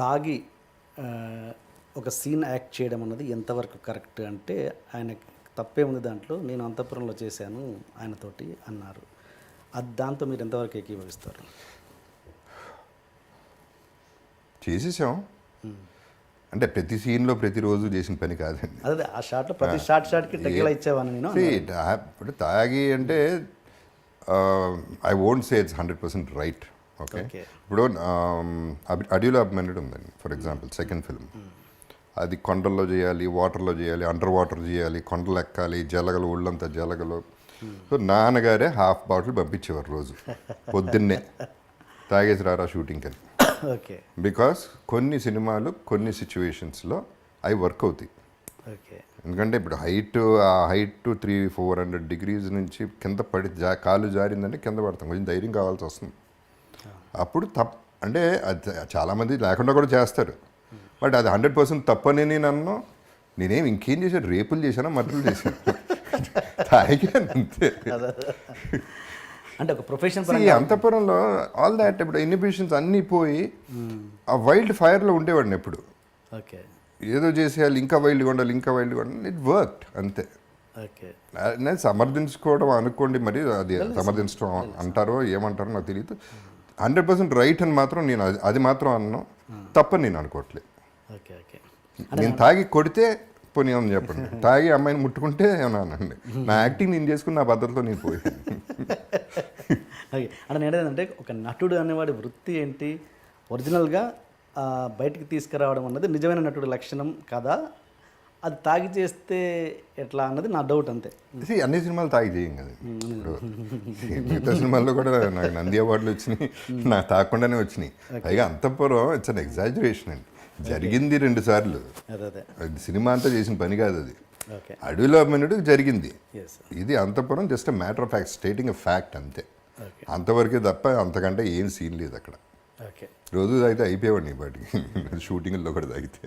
తాగి ఆహ్, ఒక సీన్ యాక్ట్ చేయడం అన్నది ఎంతవరకు కరెక్ట్ అంటే, ఆయనకి తప్పే ఉంది దాంట్లో. నేను అంతఃపురంలో చేశాను ఆయనతోటి అన్నారు. దాంతో మీరు ఎంతవరకు ఏకీభవిస్తారు? చేసేసాం. అంటే ప్రతి సీన్‌లో ప్రతిరోజు చేసిన పని కాదండి. అదే ఆ షాట్‌లో ప్రతి షాట్‌కి టెకీలా ఇచ్చేవాడిని నేను సీ అన్నారు. ఇప్పుడు తాగి అంటే I won't say it's 100% right. Okay. Okay. ఇప్పుడు అడవిలో అభిమన్యుడు ఉందండి ఫర్ ఎగ్జాంపుల్ సెకండ్ ఫిల్మ్. అది కొండల్లో చేయాలి, వాటర్‌లో చేయాలి, అండర్ వాటర్ చేయాలి, కొండలు ఎక్కాలి, జలగలు ఒళ్ళంతా జలగలు. సో నాన్నగారే హాఫ్ బాటిల్ పంపించేవారు రోజు పొద్దున్నే తాగేసి రారా షూటింగ్కి అని. ఓకే. బికాస్ కొన్ని సినిమాలు కొన్ని సిచ్యువేషన్స్లో అవి వర్క్ అవుతాయి. ఓకే. ఎందుకంటే ఇప్పుడు ఆ హైట్ 300-400 degrees నుంచి కింద పడి కాలు జారిందంటే కింద పడతాం, కొంచెం ధైర్యం కావాల్సి వస్తుంది. అప్పుడు అంటే అది చాలామంది లేకుండా కూడా చేస్తారు, బట్ అది 100% తప్పని నన్ను నేనేం ఇంకేం చేశాను, రేపులు చేశాను, మర్డర్లు చేశాను, తాగాను అంతే. అంటే ఒక ప్రొఫెషన్ ఈ అంతఃపురంలో ఆల్ దాట్ ఇప్పుడు ఇన్హిబిషన్స్ అన్నీ పోయి ఆ వైల్డ్ ఫైర్లో ఉండేవాడిని ఎప్పుడు. ఓకే. ఏదో చేసేయాలి, ఇంకా వైల్డ్గా ఉండాలి, ఇంకా వైల్డ్గా ఉండాలి, ఇట్ వర్క్డ్ అంతే. ఓకే. నేను సమర్థించుకోవడం అనుకోండి, మరి అది సమర్థించడం అంటారో ఏమంటారో నాకు తెలియదు. 100% రైట్ అని మాత్రం నేను అది మాత్రం అన్నాను, తప్పని నేను అనుకోవట్లేదు. ఓకే. ఓకే. నేను తాగి కొడితే పోనీ అని చెప్పండి, తాగి అమ్మాయిని ముట్టుకుంటే ఏమన్నానండి, నా యాక్టింగ్ నేను చేసుకుని నా పద్ధతిలో నేను పోయాను. ఓకే. అంటే నేను ఏంటంటే ఒక నటుడు అనేవాడి వృత్తి ఏంటి, ఒరిజినల్గా బయటికి తీసుకురావడం అన్నది నిజమైన నటుడు లక్షణం కదా, అది తాగి చేస్తే ఎట్లా అన్నది నా డౌట్ అంతే. అన్ని సినిమాలు తాగి చేయం కదా. ఇప్పుడు మిగతా సినిమాల్లో కూడా నాకు నంది అవార్డులు వచ్చినాయి, నాకు తాగకుండానే వచ్చినాయి. పైగా అంతఃపురం ఇట్స్ అన్ ఎగ్జాజరేషన్ అండి. జరిగింది 2 సార్లు, అది సినిమా అంతా చేసిన పని కాదు అది. అడవిలో అభిమన్యుడు జరిగింది, ఇది అంతఃపురం just matter of fact, stating a fact అంతే. అంతవరకే తప్ప అంతకంటే ఏం సీన్ లేదు అక్కడ. రోజు తాగితే అయిపోయేవాడిని బయటికి, షూటింగ్లో కూడా తాగితే.